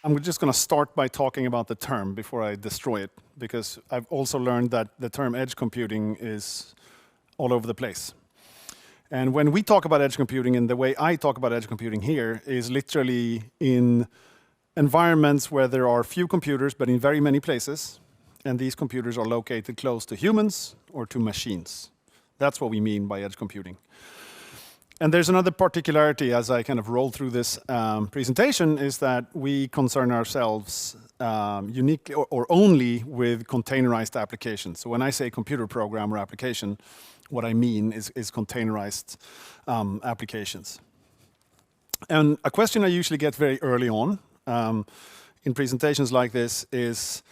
I'm just going to start by talking about the term before I destroy it, because I've also learned that the term edge computing is all over the place. And when we talk about edge computing, and the way I talk about edge computing here is literally in environments where there are few computers, but in very many places, and these computers are located close to humans or to machines. That's what we mean by edge computing. And there's another particularity as I kind of roll through this presentation, is that we concern ourselves uniquely or only with containerized applications. So when I say computer program or application, what I mean is containerized applications. And a question I usually get very early on in presentations like this is,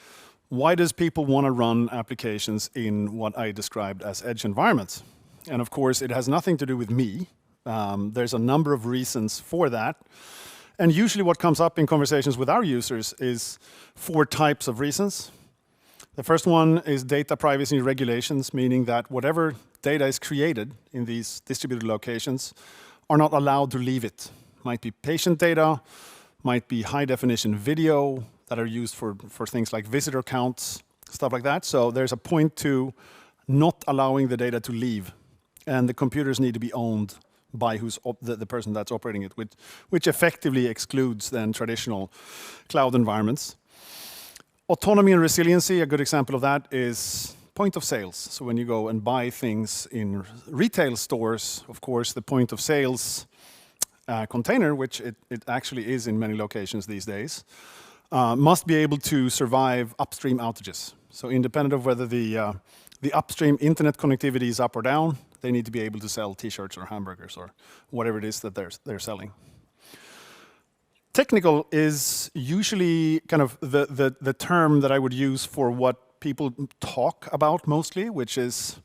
why does people want to run applications in what I described as edge environments? And of course, it has nothing to do with me. There's a number of reasons for that. And usually what comes up in conversations with our users is 4 types of reasons. The first one is data privacy regulations, meaning that whatever data is created in these distributed locations are not allowed to leave it. Might be patient data, might be high definition video that are used for things like visitor counts, stuff like that. So there's a point to not allowing the data to leave. And the computers need to be owned by the person that's operating it, which effectively excludes then traditional cloud environments. Autonomy and resiliency, a good example of that is point of sales. So when you go and buy things in retail stores, of course, the point of sales container, which it actually is in many locations these days, must be able to survive upstream outages. So independent of whether the upstream internet connectivity is up or down, they need to be able to sell t-shirts or hamburgers or whatever it is that they're selling. Technical is usually kind of the term that I would use for what people talk about mostly, which is,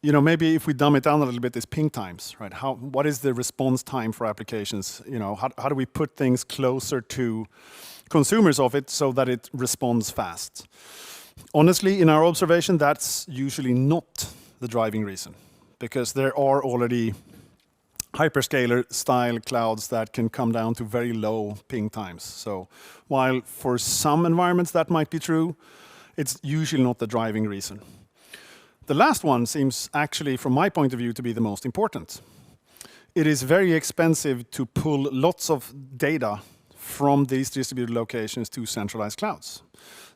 maybe if we dumb it down a little bit, is ping times, right? What is the response time for applications? How do we put things closer to consumers of it so that it responds fast? Honestly, in our observation, that's usually not the driving reason, because there are already hyperscaler style clouds that can come down to very low ping times. So while for some environments that might be true, it's usually not the driving reason. The last one seems actually, from my point of view, to be the most important. It is very expensive to pull lots of data from these distributed locations to centralized clouds.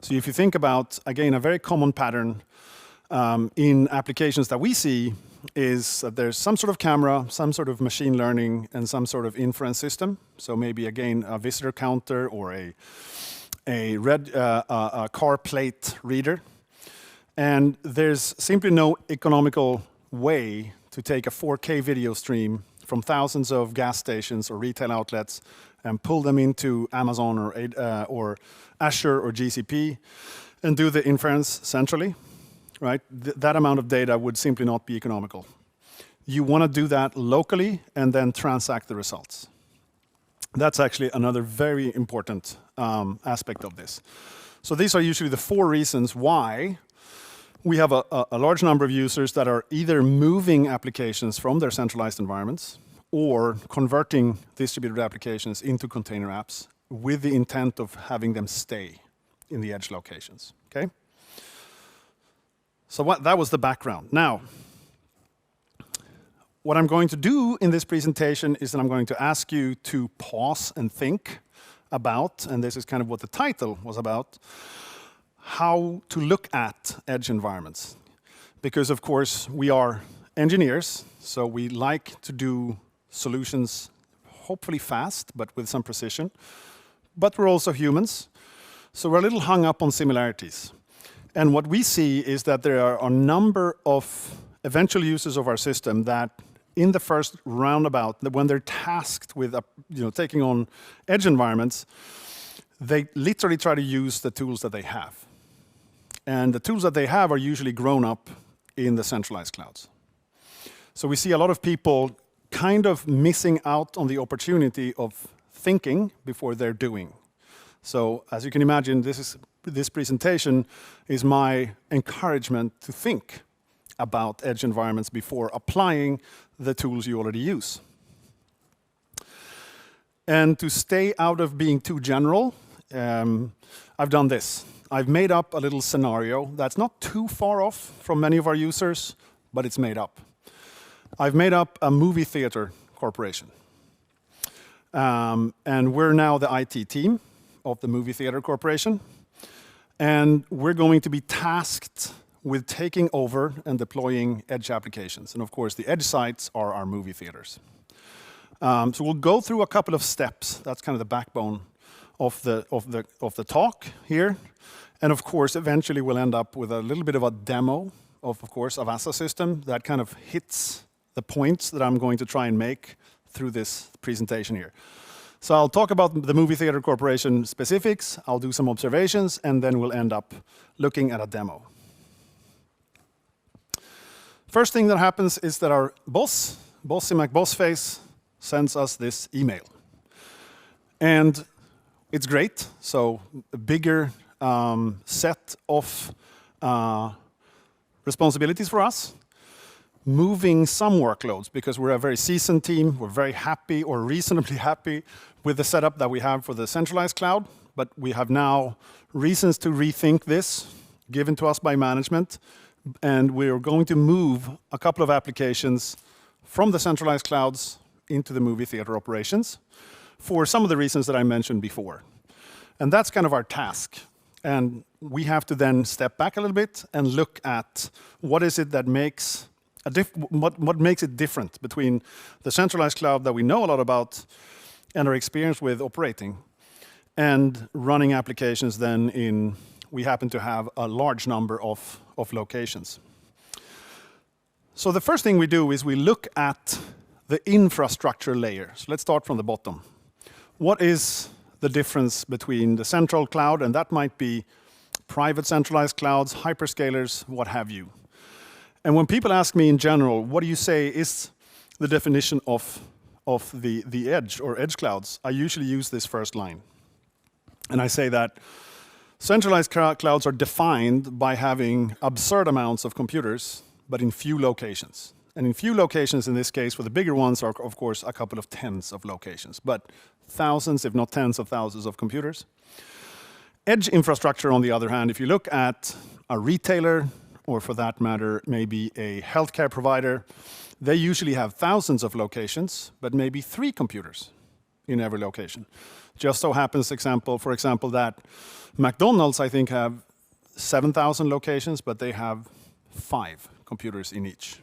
So if you think about, again, a very common pattern in applications that we see is that there's some sort of camera, some sort of machine learning, and some sort of inference system. So maybe, again, a visitor counter or a car plate reader. And there's simply no economical way to take a 4K video stream from thousands of gas stations or retail outlets and pull them into Amazon or Azure or GCP and do the inference centrally. Right? That amount of data would simply not be economical. You want to do that locally and then transact the results. That's actually another very important aspect of this. So these are usually the 4 reasons why we have a large number of users that are either moving applications from their centralized environments or converting distributed applications into container apps with the intent of having them stay in the edge locations. Okay? So that was the background. Now, what I'm going to do in this presentation is that I'm going to ask you to pause and think about, and this is kind of what the title was about, how to look at edge environments. Because, of course, we are engineers, so we like to do solutions hopefully fast, but with some precision. But we're also humans, so we're a little hung up on similarities. And what we see is that there are a number of eventual users of our system that in the first roundabout, when they're tasked with taking on edge environments, they literally try to use the tools that they have. And the tools that they have are usually grown up in the centralized clouds. So we see a lot of people kind of missing out on the opportunity of thinking before they're doing. So as you can imagine, this presentation is my encouragement to think about edge environments before applying the tools you already use. And to stay out of being too general, I've done this. I've made up a little scenario that's not too far off from many of our users, but it's made up. I've made up a movie theater corporation. And we're now the IT team of the movie theater corporation. And we're going to be tasked with taking over and deploying edge applications. And of course, the edge sites are our movie theaters. So we'll go through a couple of steps. That's kind of the backbone of the talk here. And of course, eventually we'll end up with a little bit of a demo of course, Avassa system that kind of hits the points that I'm going to try and make through this presentation here. So I'll talk about the movie theater corporation specifics, I'll do some observations, and then we'll end up looking at a demo. First thing that happens is that our boss, Bossy McBossface, sends us this email. And it's great, so a bigger set of responsibilities for us. Moving some workloads, because we're a very seasoned team, we're very happy or reasonably happy with the setup that we have for the centralized cloud, but we have now reasons to rethink this, given to us by management, and we're going to move a couple of applications from the centralized clouds into the movie theater operations for some of the reasons that I mentioned before. And that's kind of our task. And we have to then step back a little bit and look at what is it that makes what makes it different between the centralized cloud that we know a lot about and are experienced with operating and running applications then in, we happen to have a large number of locations. So the first thing we do is we look at the infrastructure layer. So let's start from the bottom. What is the difference between the central cloud, and that might be private centralized clouds, hyperscalers, what have you. And when people ask me in general, what do you say is the definition of the edge or edge clouds, I usually use this first line. And I say that centralized clouds are defined by having absurd amounts of computers, but in few locations. And in few locations, in this case, for the bigger ones are, of course, a couple of tens of locations, but thousands, if not tens of thousands of computers. Edge infrastructure, on the other hand, if you look at a retailer, or for that matter, maybe a healthcare provider, they usually have thousands of locations, but maybe 3 computers in every location. Just so happens, for example, that McDonald's, I think, have 7,000 locations, but they have 5 computers in each.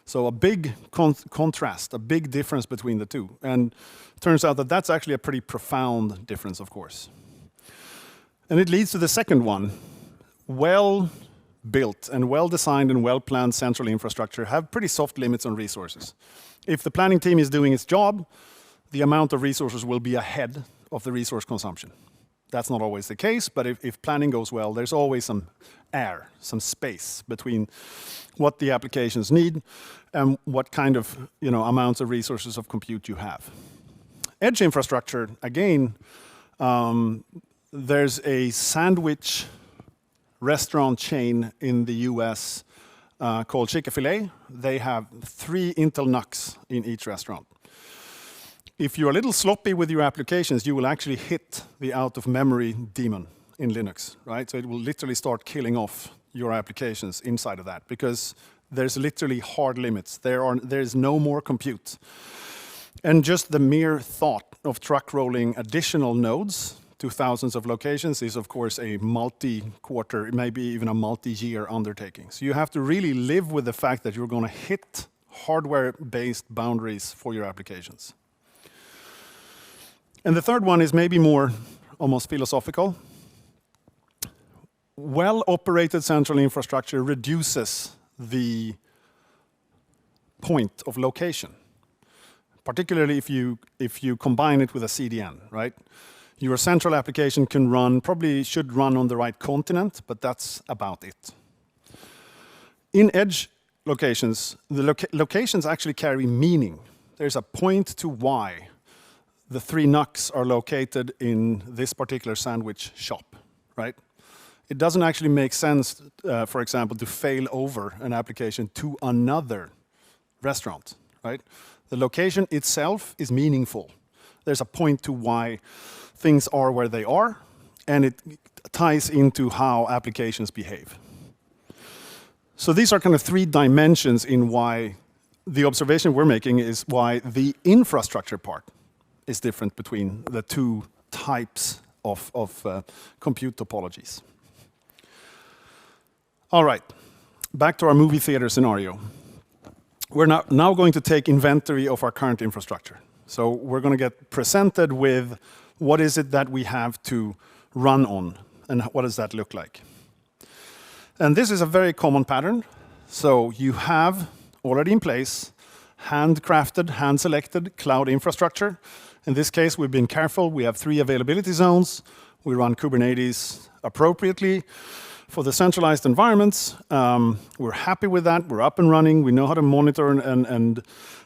So a big contrast, a big difference between the two. And it turns out that that's actually a pretty profound difference, of course. And it leads to the second one. Well-built and well-designed and well-planned central infrastructure have pretty soft limits on resources. If the planning team is doing its job, the amount of resources will be ahead of the resource consumption. That's not always the case, but if planning goes well, there's always some air, some space between what the applications need and what kind of amounts of resources of compute you have. Edge infrastructure, again, there's a sandwich restaurant chain in the US called Chick-fil-A. They have 3 Intel NUCs in each restaurant. If you're a little sloppy with your applications, you will actually hit the out-of-memory demon in Linux, right? So it will literally start killing off your applications inside of that because there's literally hard limits. There's no more compute. And just the mere thought of truck rolling additional nodes to thousands of locations is, of course, a multi-quarter, maybe even a multi-year undertaking. So you have to really live with the fact that you're going to hit hardware-based boundaries for your applications. And the third one is maybe more almost philosophical. Well-operated central infrastructure reduces the point of location, particularly if you combine it with a CDN, right? Your central application can run, probably should run on the right continent, but that's about it. In edge locations, the locations actually carry meaning. There's a point to why the 3 NUCs are located in this particular sandwich shop, right? It doesn't actually make sense, for example, to fail over an application to another restaurant, right? The location itself is meaningful. There's a point to why things are where they are, and it ties into how applications behave. So these are kind of 3 dimensions in why the observation we're making is why the infrastructure part is different between the 2 types of compute topologies. All right, back to our movie theater scenario. We're now going to take inventory of our current infrastructure. So we're going to get presented with what is it that we have to run on, and what does that look like. And this is a very common pattern. So you have already in place handcrafted, hand-selected cloud infrastructure. In this case, we've been careful. We have 3 availability zones. We run Kubernetes appropriately for the centralized environments. We're happy with that. We're up and running. We know how to monitor and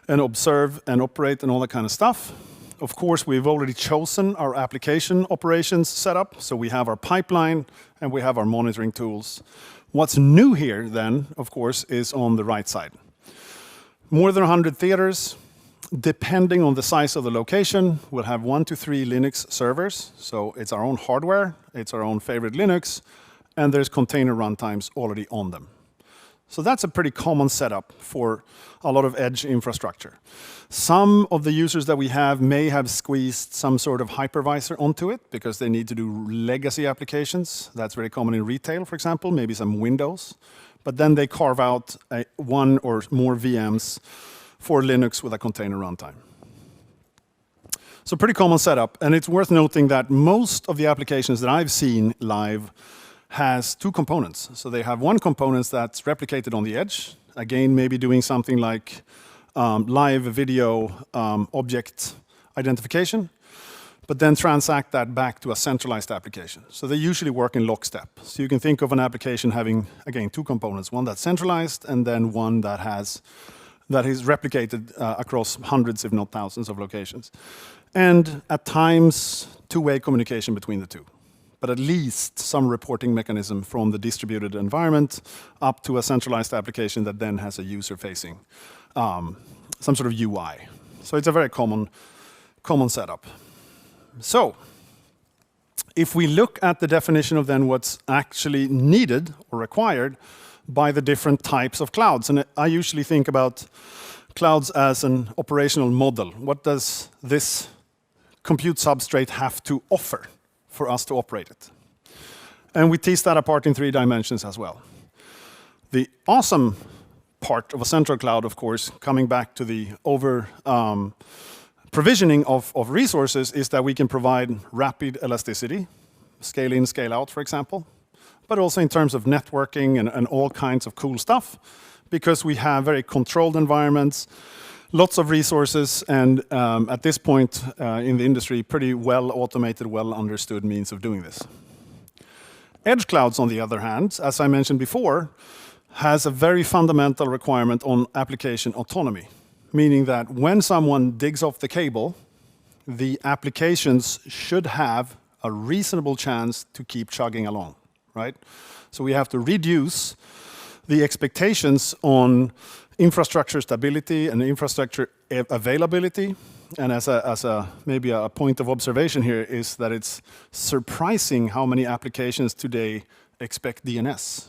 observe and operate and all that kind of stuff. Of course, we've already chosen our application operations setup. So we have our pipeline and we have our monitoring tools. What's new here then, of course, is on the right side. More than 100 theaters. Depending on the size of the location, we'll have 1 to 3 Linux servers. So it's our own hardware, it's our own favorite Linux, and there's container runtimes already on them. So that's a pretty common setup for a lot of edge infrastructure. Some of the users that we have may have squeezed some sort of hypervisor onto it because they need to do legacy applications. That's very common in retail, for example, maybe some Windows. But then they carve out 1 or more VMs for Linux with a container runtime. So pretty common setup, and it's worth noting that most of the applications that I've seen live has 2 components. So they have 1 component that's replicated on the edge, again, maybe doing something like live video object identification, but then transact that back to a centralized application. So they usually work in lockstep. So you can think of an application having, again, 2 components, one that's centralized and then one that is replicated across hundreds, if not thousands, of locations. And at times, 2-way communication between the 2. But at least some reporting mechanism from the distributed environment up to a centralized application that then has a user-facing, some sort of UI. So it's a very common setup. So if we look at the definition of then what's actually needed or required by the different types of clouds. And I usually think about clouds as an operational model. What does this compute substrate have to offer for us to operate it? And we tease that apart in 3 dimensions as well. The awesome part of a central cloud, of course, coming back to the provisioning of resources, is that we can provide rapid elasticity, scale in, scale out, for example, but also in terms of networking and all kinds of cool stuff, because we have very controlled environments, lots of resources, and at this point in the industry, pretty well automated, well understood means of doing this. Edge clouds, on the other hand, as I mentioned before, has a very fundamental requirement on application autonomy, meaning that when someone digs off the cable, the applications should have a reasonable chance to keep chugging along. Right? So we have to reduce the expectations on infrastructure stability and infrastructure availability. And as maybe a point of observation here is that it's surprising how many applications today expect DNS.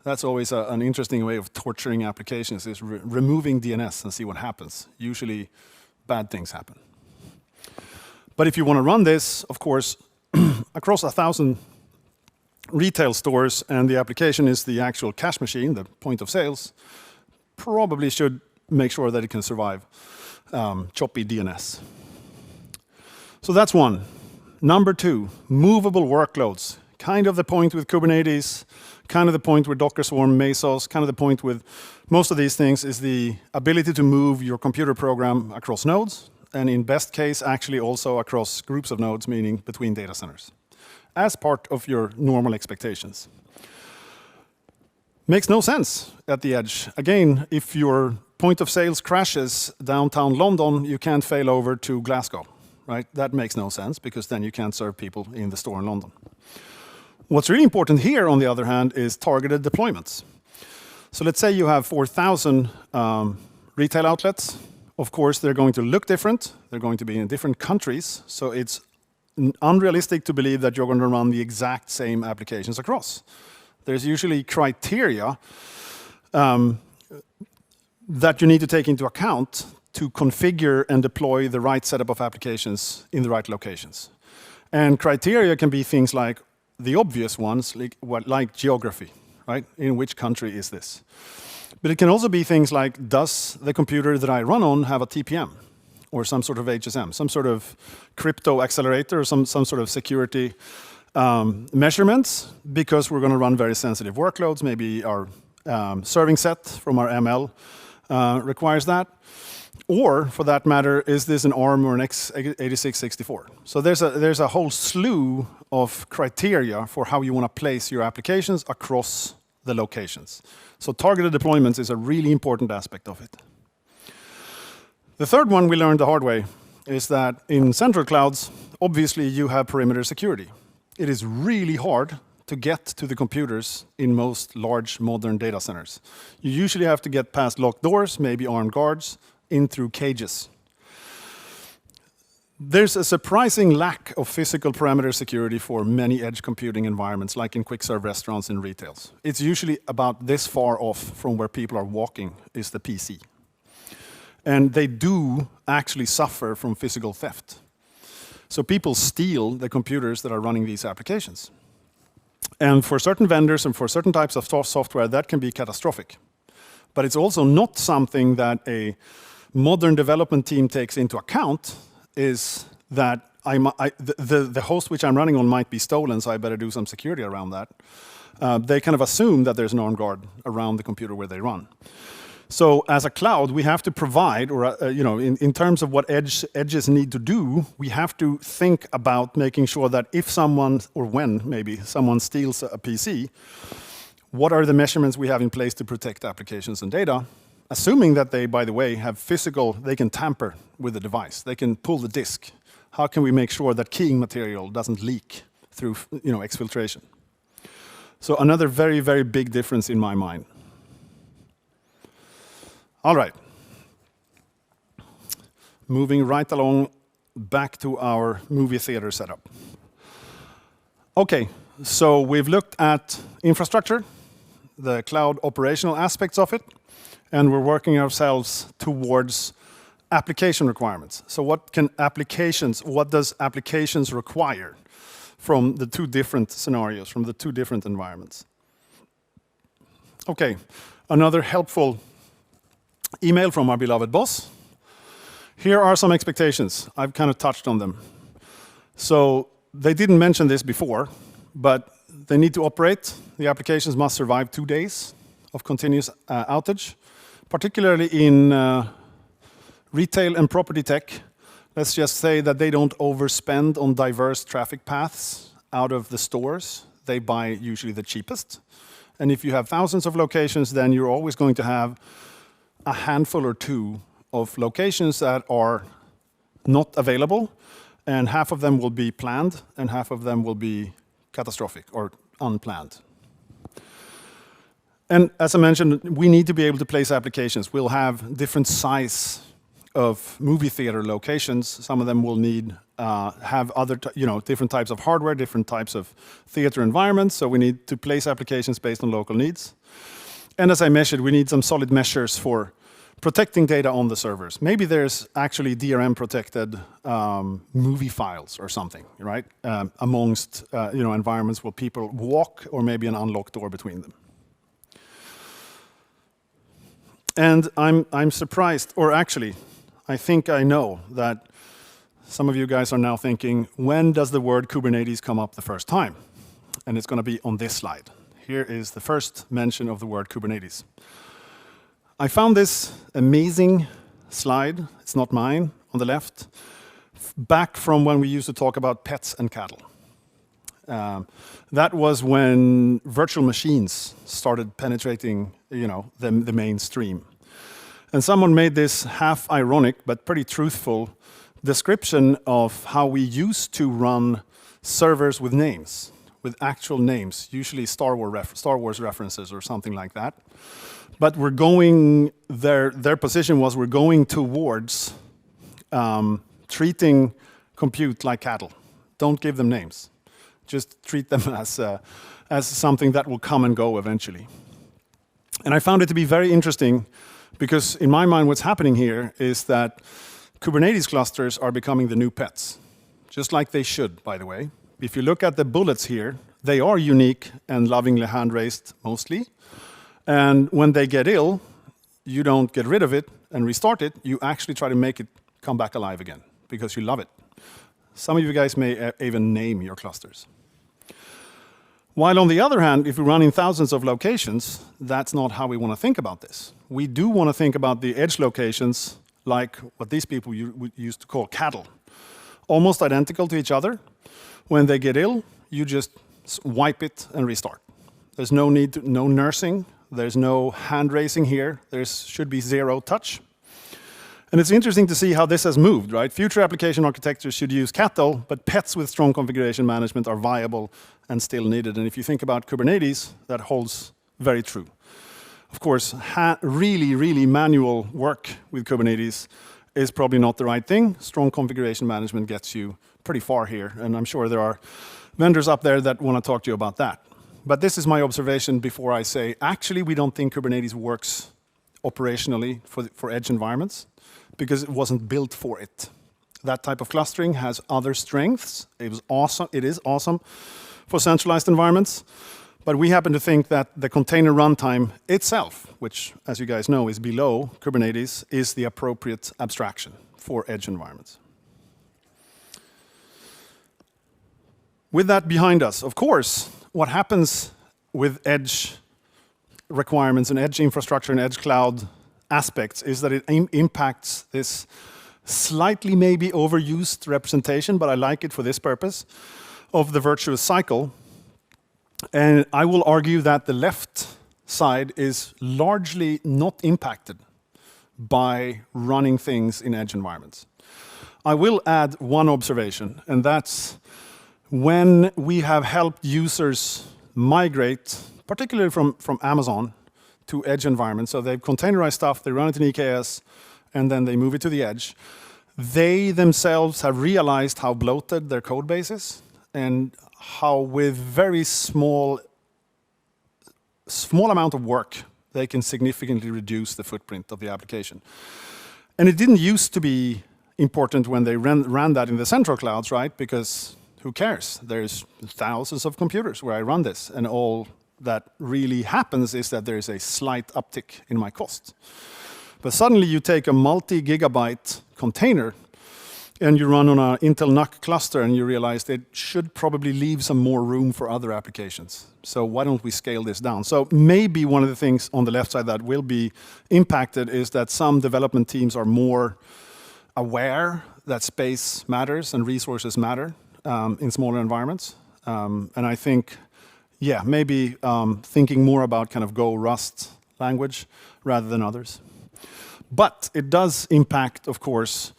That's always an interesting way of torturing applications, is removing DNS and see what happens. Usually bad things happen. But if you want to run this, of course, across 1,000 retail stores, and the application is the actual cash machine, the point of sales, probably should make sure that it can survive choppy DNS. So that's 1. Number 2, movable workloads. Kind of the point with Kubernetes, kind of the point with Docker Swarm, Mesos, kind of the point with most of these things is the ability to move your computer program across nodes, and in best case, actually also across groups of nodes, meaning between data centers, as part of your normal expectations. Makes no sense at the edge. Again, if your point of sales crashes downtown London, you can't fail over to Glasgow, right? That makes no sense, because then you can't serve people in the store in London. What's really important here, on the other hand, is targeted deployments. So let's say you have 4,000 retail outlets Of course, they're going to look different. They're going to be in different countries. So it's unrealistic to believe that you're going to run the exact same applications across. There's usually criteria that you need to take into account to configure and deploy the right setup of applications in the right locations. And criteria can be things like the obvious ones, like geography, right? In which country is this? But it can also be things like, does the computer that I run on have a TPM? Or some sort of HSM, some sort of crypto accelerator, or some sort of security measurements, because we're going to run very sensitive workloads. Maybe our serving set from our ML requires that. Or, for that matter, is this an ARM or an x86-64? So there's a whole slew of criteria for how you want to place your applications across the locations. So targeted deployments is a really important aspect of it. The third one we learned the hard way is that in central clouds, obviously you have perimeter security. It is really hard to get to the computers in most large modern data centers. You usually have to get past locked doors, maybe armed guards, in through cages. There's a surprising lack of physical perimeter security for many edge computing environments, like in quick serve restaurants and retails. It's usually about this far off from where people are walking is the PC. And they do actually suffer from physical theft. So people steal the computers that are running these applications. And for certain vendors and for certain types of software, that can be catastrophic. But it's also not something that a modern development team takes into account, is that the host which I'm running on might be stolen, so I better do some security around that. They kind of assume that there's an armed guard around the computer where they run. So as a cloud, we have to provide, or in terms of what edges need to do, we have to think about making sure that if someone, or when maybe, someone steals a PC, what are the measurements we have in place to protect applications and data? Assuming that they, by the way, have physical, they can tamper with the device. They can pull the disk. How can we make sure that keying material doesn't leak through exfiltration? So another very, very big difference in my mind. All right. Moving right along back to our movie theater setup. Okay, so we've looked at infrastructure, the cloud operational aspects of it, and we're working ourselves towards application requirements. So what does applications require from the two different scenarios, from the two different environments? Okay, another helpful email from our beloved boss. Here are some expectations. I've kind of touched on them. So they didn't mention this before, but they need to operate. The applications must survive 2 days of continuous outage, particularly in retail and property tech. Let's just say that they don't overspend on diverse traffic paths out of the stores. They buy usually the cheapest. And if you have thousands of locations, then you're always going to have a handful or two of locations that are not available, and half of them will be planned, and half of them will be catastrophic or unplanned. And as I mentioned, we need to be able to place applications. We'll have different size of movie theater locations. Some of them will need have other different types of hardware, different types of theater environments. So we need to place applications based on local needs. And as I mentioned, we need some solid measures for protecting data on the servers. Maybe there's actually DRM protected movie files or something, right? Amongst environments where people walk, or maybe an unlocked door between them. And I'm surprised, or actually, I think I know that some of you guys are now thinking, when does the word Kubernetes come up the first time? And it's going to be on this slide. Here is the first mention of the word Kubernetes. I found this amazing slide, it's not mine, on the left, back from when we used to talk about pets and cattle. That was when virtual machines started penetrating, the mainstream. And someone made this half ironic but pretty truthful description of how we used to run servers with names, with actual names, usually Star Wars references or something like that. But we're going, their position was we're going towards treating compute like cattle. Don't give them names. Just treat them as something that will come and go eventually. And I found it to be very interesting because in my mind what's happening here is that Kubernetes clusters are becoming the new pets, just like they should, by the way. If you look at the bullets here, they are unique and lovingly hand-raised mostly. And when they get ill, you don't get rid of it and restart it. You actually try to make it come back alive again because you love it. Some of you guys may even name your clusters. While on the other hand, if we run in thousands of locations, that's not how we want to think about this. We do want to think about the edge locations like what these people used to call cattle. Almost identical to each other. When they get ill, you just wipe it and restart. There's no need to, no nursing. There's no hand raising here. There should be zero touch. And it's interesting to see how this has moved, right? Future application architectures should use cattle, but pets with strong configuration management are viable and still needed. And if you think about Kubernetes, that holds very true. Of course, really manual work with Kubernetes is probably not the right thing. Strong configuration management gets you pretty far here, and I'm sure there are vendors up there that want to talk to you about that. But this is my observation before I say, actually, we don't think Kubernetes works operationally for edge environments because it wasn't built for it. That type of clustering has other strengths. It is awesome for centralized environments. But we happen to think that the container runtime itself, which, as you guys know, is below Kubernetes, is the appropriate abstraction for edge environments. With that behind us, of course, what happens with edge requirements and edge infrastructure and edge cloud aspects is that it impacts this slightly maybe overused representation, but I like it for this purpose, of the virtuous cycle. And I will argue that the left side is largely not impacted by running things in edge environments. I will add one observation, and that's when we have helped users migrate, particularly from Amazon, to edge environments. So they've containerized stuff, they run it in EKS, and then they move it to the edge. They themselves have realized how bloated their code base is, and how with very small amount of work, they can significantly reduce the footprint of the application. And it didn't used to be important when they ran that in the central clouds, right? Because who cares? There's thousands of computers where I run this, and all that really happens is that there's a slight uptick in my cost. But suddenly you take a multi-gigabyte container and you run on an Intel NUC cluster and you realize it should probably leave some more room for other applications. So why don't we scale this down? So maybe one of the things on the left side that will be impacted is that some development teams are more aware that space matters and resources matter in smaller environments. And I think, yeah, maybe thinking more about kind of Go, Rust language rather than others. But it does impact, of course,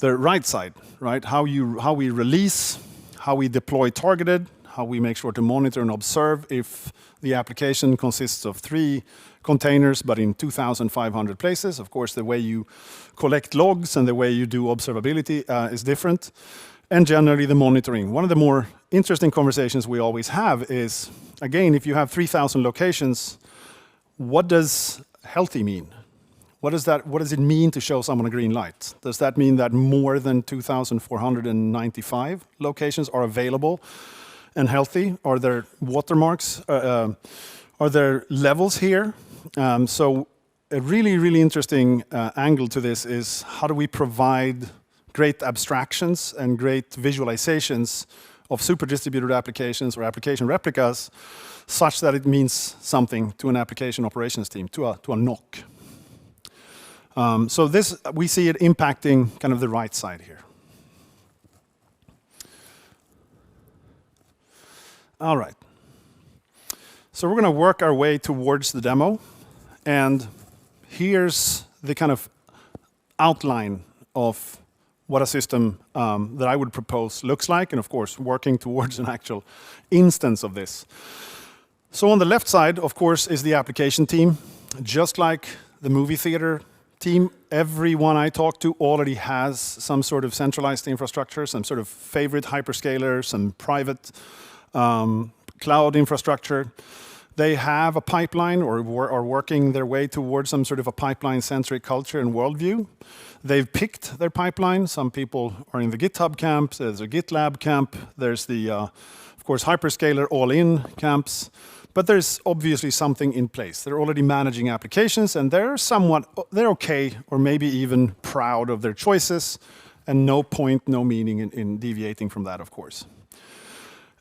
the right side, right? How we release, how we deploy targeted, how we make sure to monitor and observe if the application consists of 3 containers, but in 2,500 places. Of course, the way you collect logs and the way you do observability is different. And generally, the monitoring. One of the more interesting conversations we always have is, again, if you have 3,000 locations, what does healthy mean? What does it mean to show someone a green light? Does that mean that more than 2,495 locations are available and healthy? Are there watermarks? Are there levels here? So a really interesting angle to this is how do we provide great abstractions and great visualizations of super distributed applications or application replicas such that it means something to an application operations team, to a NOC. So this, we see it impacting kind of the right side here. All right. So we're going to work our way towards the demo. And here's the kind of outline of what a system that I would propose looks like, and of course, working towards an actual instance of this. So on the left side, of course, is the application team. Just like the movie theater team, everyone I talk to already has some sort of centralized infrastructure, some sort of favorite hyperscaler, some private cloud infrastructure. They have a pipeline or are working their way towards some sort of a pipeline-centric culture and worldview. They've picked their pipeline. Some people are in the GitHub camp. There's a GitLab camp. There's the, of course, hyperscaler all-in camps. But there's obviously something in place. They're already managing applications, and they're okay, or maybe even proud of their choices, and no point, no meaning in deviating from that, of course.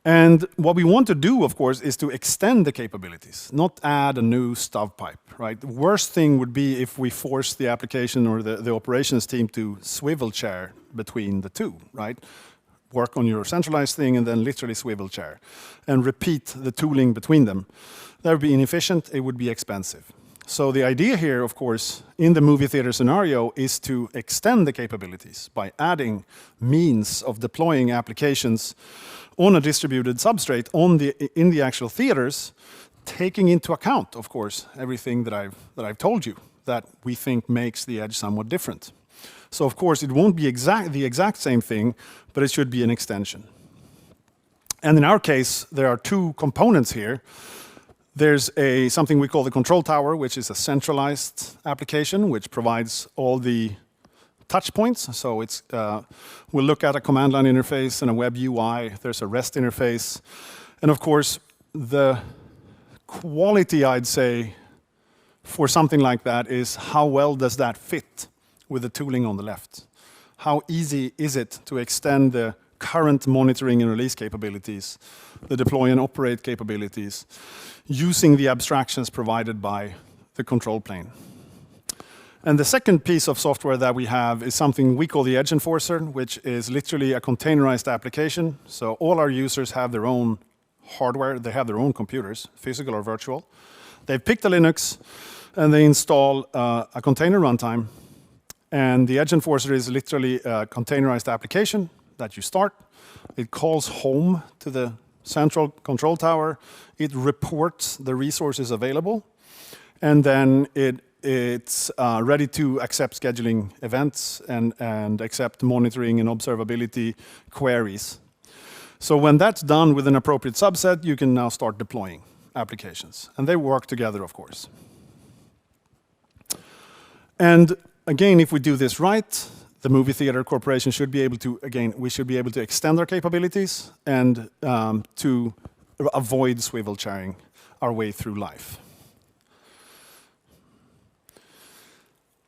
And what we want to do, of course, is to extend the capabilities, not add a new stovepipe, right? The worst thing would be if we force the application or the operations team to swivel chair between the two, right? Work on your centralized thing and then literally swivel chair and repeat the tooling between them. That would be inefficient, it would be expensive. So the idea here, of course, in the movie theater scenario is to extend the capabilities by adding means of deploying applications on a distributed substrate in the actual theaters, taking into account, of course, everything that I've told you that we think makes the edge somewhat different. So of course, it won't be the exact same thing, but it should be an extension. And in our case, there are two components here. There's something we call the control tower, which is a centralized application, which provides all the touch points. So we'll look at a command line interface and a web UI. There's a REST interface. And of course, the quality, I'd say, for something like that is how well does that fit with the tooling on the left? How easy is it to extend the current monitoring and release capabilities, the deploy and operate capabilities, using the abstractions provided by the control plane? And the second piece of software that we have is something we call the Edge Enforcer, which is literally a containerized application. So all our users have their own hardware. They have their own computers, physical or virtual. They've picked a Linux, and they install a container runtime. And the Edge Enforcer is literally a containerized application that you start. It calls home to the central control tower. It reports the resources available. And then it's ready to accept scheduling events and accept monitoring and observability queries. So when that's done with an appropriate subset, you can now start deploying applications. And they work together, of course. And again, if we do this right, the movie theater corporation should be able to, again, we should be able to extend our capabilities and to avoid swivel chairing our way through life.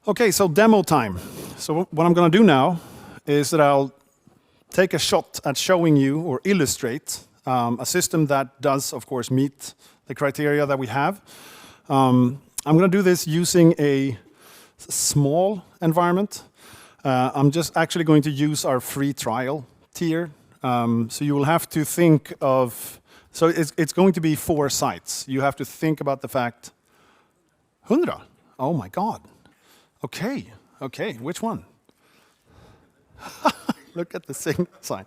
Okay, so demo time. So what I'm going to do now is that I'll take a shot at showing you or illustrate a system that does, of course, meet the criteria that we have. I'm going to do this using a small environment. I'm just actually going to use our free trial tier. So you will have to think of, so it's going to be 4 sites. You have to think about the fact, 100? Oh my God. Okay, which one? Look at the same sign.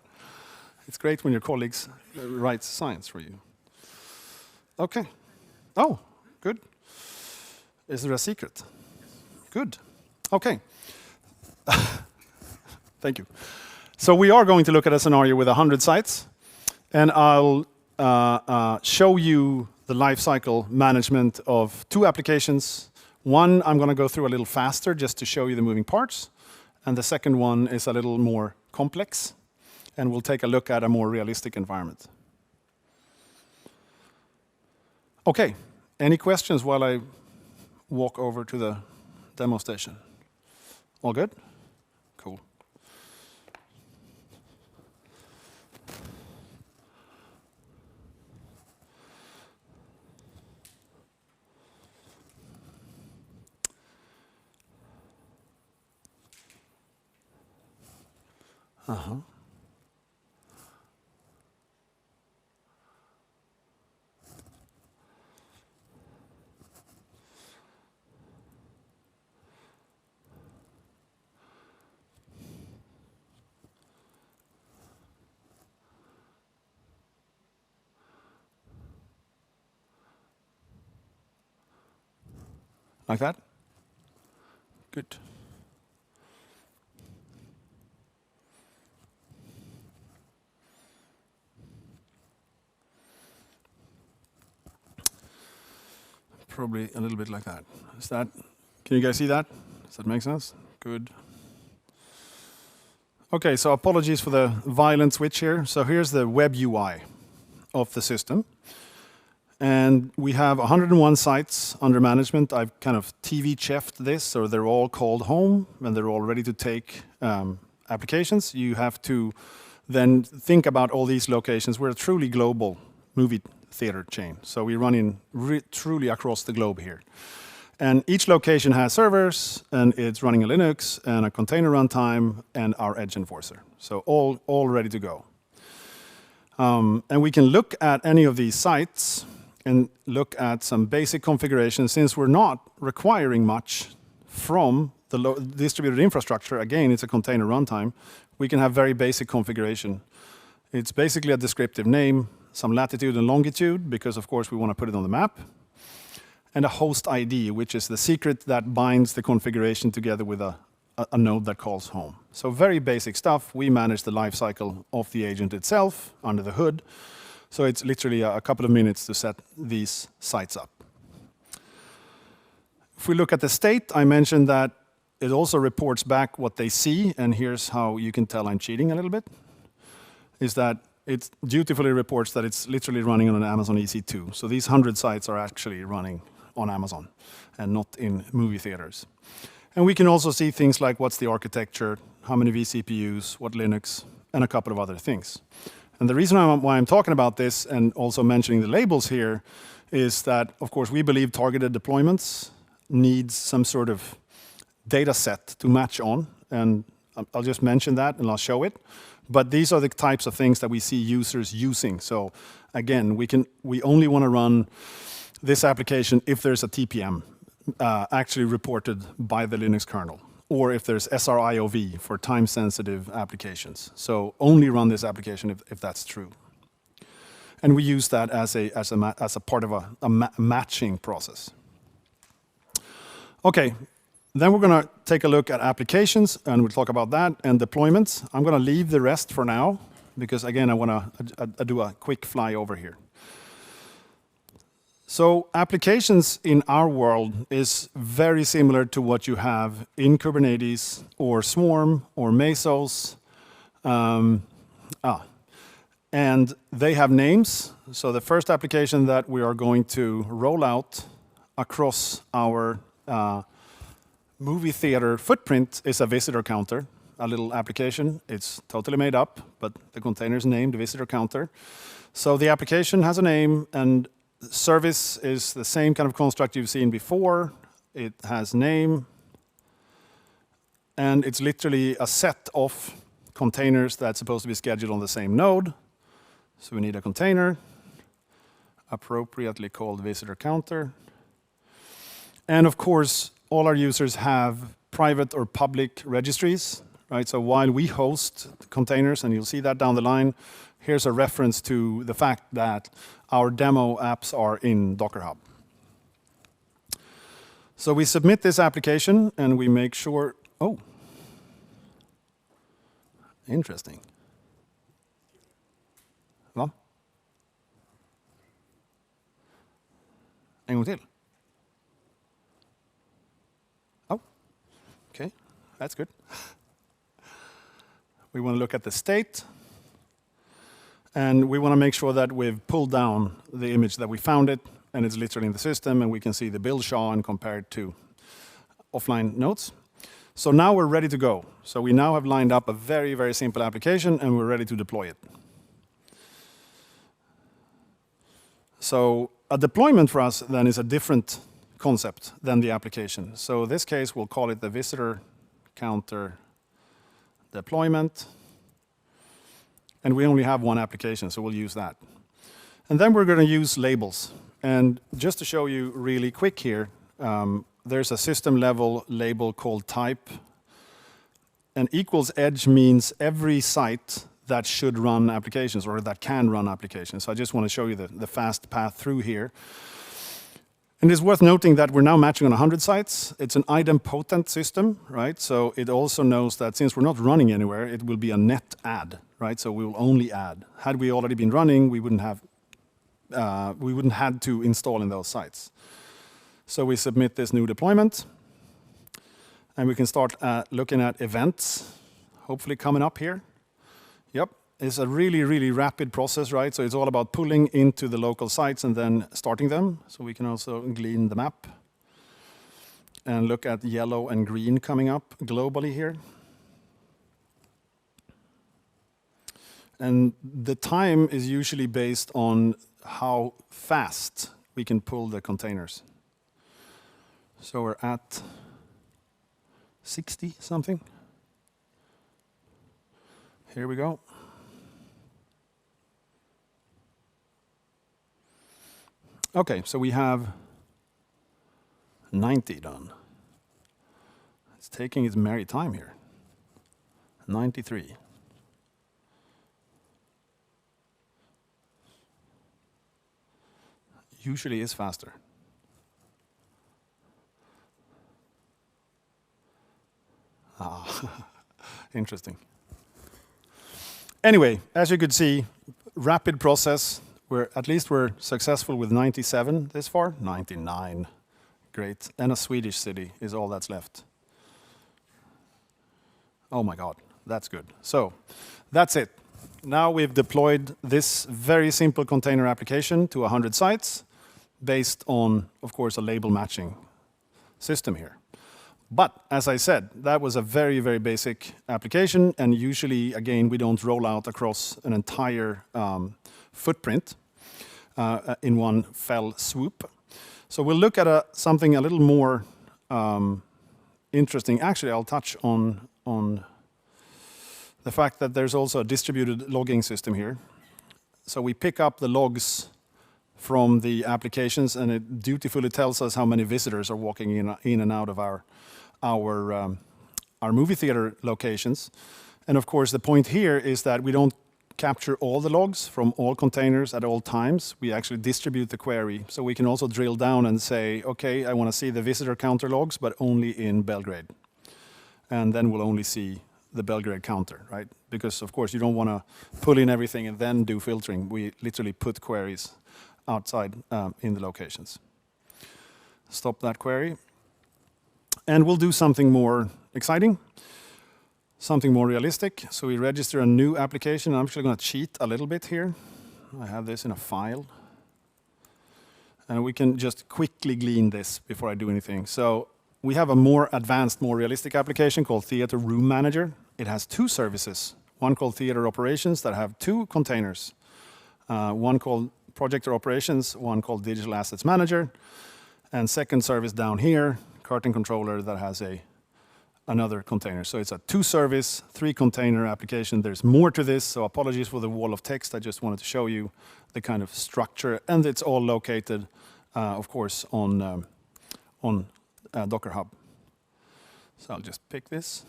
It's great when your colleagues write signs for you. Okay. Oh, good. Is there a secret? Good. Okay. Thank you. So we are going to look at a scenario with 100 sites, and I'll show you the lifecycle management of 2 applications. One, I'm going to go through a little faster just to show you the moving parts. And the second one is a little more complex. And we'll take a look at a more realistic environment. OK, any questions while I walk over to the demo station? All good? Cool. Uh-huh. Like that? Good. Probably a little bit like that. Is that? Can you guys see that? Does that make sense? Good. Okay, so apologies for the violent switch here. So here's the web UI of the system. And we have 101 sites under management. I've kind of TV chefed this, so they're all called home, and they're all ready to take applications. You have to then think about all these locations. We're a truly global movie theater chain, so we run in truly across the globe here. And each location has servers, and it's running a Linux and a container runtime and our edge enforcer. So all ready to go. And we can look at any of these sites and look at some basic configuration. Since we're not requiring much from the distributed infrastructure, again, it's a container runtime, we can have very basic configuration. It's basically a descriptive name, some latitude and longitude, because of course we want to put it on the map, and a host ID, which is the secret that binds the configuration together with a node that calls home. So very basic stuff. We manage the lifecycle of the agent itself under the hood. So it's literally a couple of minutes to set these sites up. If we look at the state, I mentioned that it also reports back what they see, and here's how you can tell I'm cheating a little bit, is that it dutifully reports that it's literally running on an Amazon EC2. So these 100 sites are actually running on Amazon and not in movie theaters. And we can also see things like what's the architecture, how many vCPUs, what Linux, and a couple of other things. And the reason why I'm talking about this and also mentioning the labels here is that, of course, we believe targeted deployments needs some sort of data set to match on. And I'll just mention that and I'll show it. But these are the types of things that we see users using. So again, we only want to run this application if there's a TPM actually reported by the Linux kernel, or if there's SRIOV for time-sensitive applications. So only run this application if that's true. And we use that as a part of a matching process. Okay, then we're going to take a look at applications, and we'll talk about that, and deployments. I'm going to leave the rest for now, because again, I want to do a quick flyover here. So applications in our world is very similar to what you have in Kubernetes or Swarm or Mesos. And they have names. So the first application that we are going to roll out across our movie theater footprint is a visitor counter, a little application. It's totally made up, but the container is named visitor counter. So the application has a name, and service is the same kind of construct you've seen before. It has name, and it's literally a set of containers that's supposed to be scheduled on the same node. So we need a container, appropriately called visitor counter. And of course, all our users have private or public registries, right? So while we host containers, and you'll see that down the line, here's a reference to the fact that our demo apps are in Docker Hub. So we submit this application, and we make sure, oh, interesting. Va? En gång till. Oh, okay, that's good. We want to look at the state. And we want to make sure that we've pulled down the image that we found it, and it's literally in the system, and we can see the build SHA and compare it to offline nodes. So now we're ready to go. So we now have lined up a very, very simple application, and we're ready to deploy it. So a deployment for us then is a different concept than the application. So in this case, we'll call it the visitor counter deployment. And we only have one application, so we'll use that. And then we're going to use labels. And just to show you really quick here, there's a system level label called type. And equals edge means every site that should run applications, or that can run applications. So I just want to show you the fast path through here. And it's worth noting that we're now matching on 100 sites. It's an idempotent system, right? So it also knows that since we're not running anywhere, it will be a net add, right? So we will only add. Had we already been running, we wouldn't had to install in those sites. So we submit this new deployment, and we can start looking at events, hopefully coming up here. Yep. It's a really, really rapid process, right? So it's all about pulling into the local sites and then starting them. So we can also glean the map and look at yellow and green coming up globally here. And the time is usually based on how fast we can pull the containers. So we're at 60 something. Here we go. Okay, so we have 90 done. It's taking its merry time here. 93. Usually is faster. Interesting. Anyway, as you could see, rapid process. At least we're successful with 97 this far. 99. Great. And a Swedish city is all that's left. Oh my God, that's good. So that's it. Now we've deployed this very simple container application to 100 sites based on, of course, a label matching system here. But as I said, that was a very, very basic application. And usually, again, we don't roll out across an entire footprint in one fell swoop. So we'll look at something a little more interesting. Actually, I'll touch on the fact that there's also a distributed logging system here. So we pick up the logs from the applications, and it dutifully tells us how many visitors are walking in and out of our movie theater locations. And of course, the point here is that we don't capture all the logs from all containers at all times. We actually distribute the query. So we can also drill down and say, okay, I want to see the visitor counter logs, but only in Belgrade. And then we'll only see the Belgrade counter, right? Because of course you don't want to pull in everything and then do filtering. We literally put queries outside in the locations. Stop that query. And we'll do something more exciting. Something more realistic. So we register a new application. I'm actually going to cheat a little bit here. I have this in a file. And we can just quickly glean this before I do anything. So we have a more advanced, more realistic application called Theater Room Manager. It has two services. One called Theater Operations that have two containers. One called Projector Operations, one called Digital Assets Manager. And second service down here, Curtain Controller, that has another container. So it's a two-service, three-container application. There's more to this, so apologies for the wall of text. I just wanted to show you the kind of structure, and it's all located, of course, on Docker Hub. So I'll just pick this.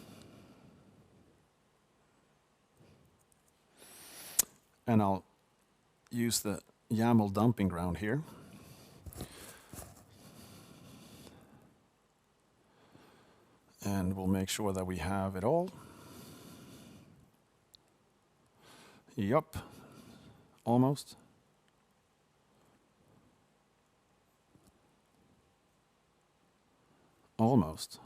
And I'll use the YAML dumping ground here. And we'll make sure that we have it all. Yup, almost. Almost.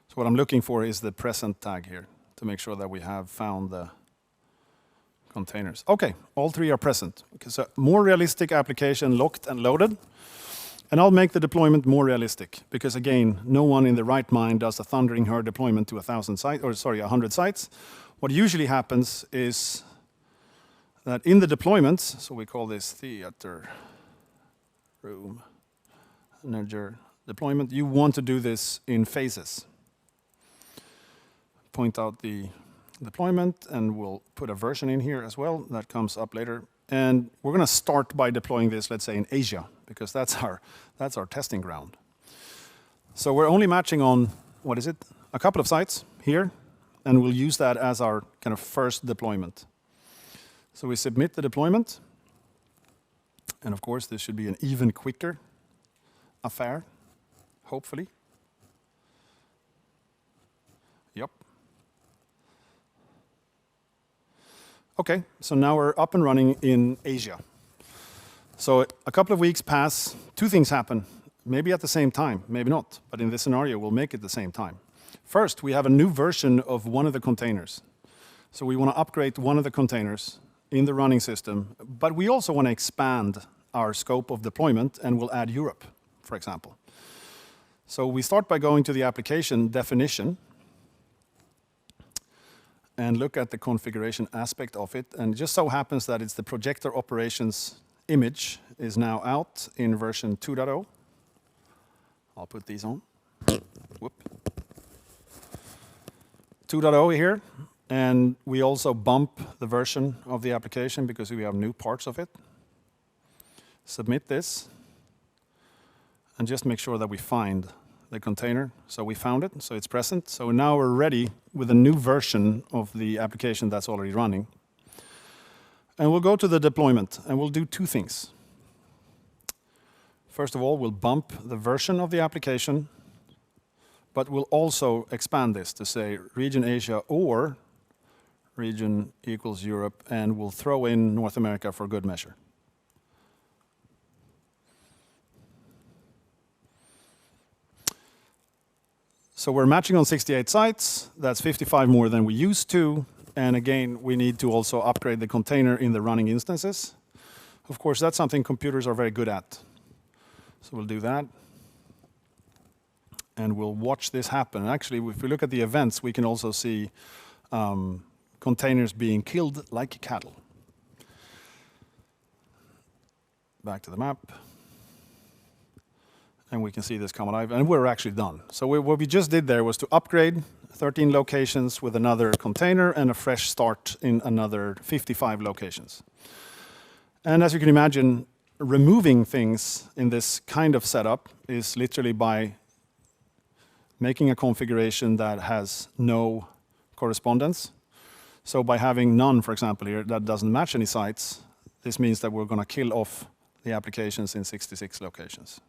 So what I'm looking for is the present tag here to make sure that we have found the containers. Okay, all three are present. Okay, so more realistic application locked and loaded. And I'll make the deployment more realistic because, again, no one in the right mind does a thundering herd deployment to 100 sites. What usually happens is that in the deployments, so we call this Theater Room Manager deployment, you want to do this in phases. Point out the deployment, and we'll put a version in here as well. That comes up later. And we're going to start by deploying this, let's say, in Asia, because that's our testing ground. So we're only matching on, what is it? A couple of sites here, and we'll use that as our kind of first deployment. So we submit the deployment. And of course, this should be an even quicker affair, hopefully. Yep. Okay, so now we're up and running in Asia. So a couple of weeks pass, two things happen, maybe at the same time, maybe not, but in this scenario, we'll make it the same time. First, we have a new version of one of the containers. So we want to upgrade one of the containers in the running system, but we also want to expand our scope of deployment, and we'll add Europe, for example. So we start by going to the application definition and look at the configuration aspect of it. And it just so happens that it's the projector operations image is now out in version 2.0. I'll put these on. Whoop. 2.0 here. And we also bump the version of the application because we have new parts of it. Submit this. And just make sure that we find the container. So we found it, so it's present. So now we're ready with a new version of the application that's already running. And we'll go to the deployment, and we'll do two things. First of all, we'll bump the version of the application, but we'll also expand this to say region Asia or region equals Europe, and we'll throw in North America for good measure. So we're matching on 68 sites. That's 55 more than we used to. And again, we need to also upgrade the container in the running instances. Of course, that's something computers are very good at. So we'll do that. And we'll watch this happen. Actually, if we look at the events, we can also see containers being killed like cattle. Back to the map. And we can see this come alive, and we're actually done. So what we just did there was to upgrade 13 locations with another container and a fresh start in another 55 locations. And as you can imagine, removing things in this kind of setup is literally by making a configuration that has no correspondence. So by having none, for example, here, that doesn't match any sites, this means that we're going to kill off the applications in 66 locations.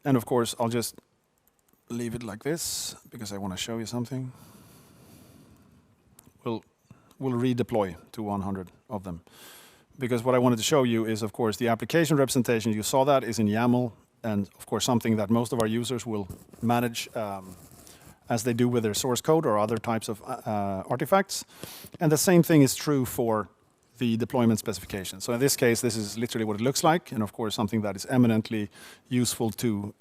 And of course, I'll just leave it like this because I want to show you something. We'll redeploy to 100 of them. Because what I wanted to show you is, of course, the application representation. You saw that is in YAML, and of course, something that most of our users will manage as they do with their source code or other types of artifacts. And the same thing is true for the deployment specification. So in this case, this is literally what it looks like, and of course something that is eminently useful to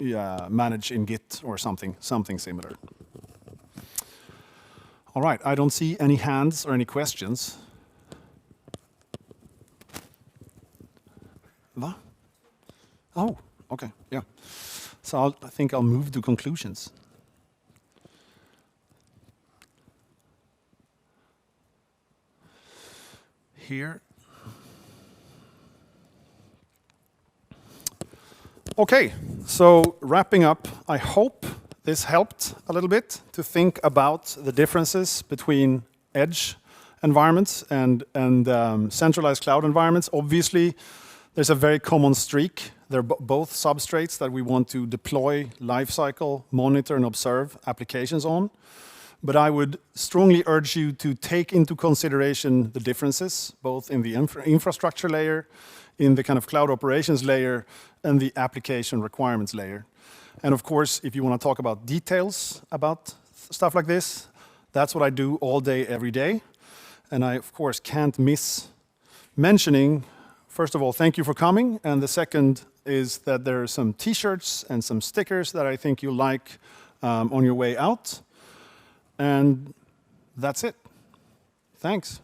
manage in Git or something similar. All right, I don't see any hands or any questions. What? Oh, okay, yeah. So I think I'll move to conclusions. Here. Okay, so wrapping up, I hope this helped a little bit to think about the differences between edge environments and centralized cloud environments. Obviously, there's a very common streak. They're both substrates that we want to deploy, lifecycle, monitor, and observe applications on. But I would strongly urge you to take into consideration the differences, both in the infrastructure layer, in the kind of cloud operations layer, and the application requirements layer. And of course, if you want to talk about details about stuff like this, that's what I do all day, every day. And I, of course, can't miss mentioning, first of all, thank you for coming. And the second is that there are some T-shirts and some stickers that I think you'll like on your way out. And that's it. Thanks.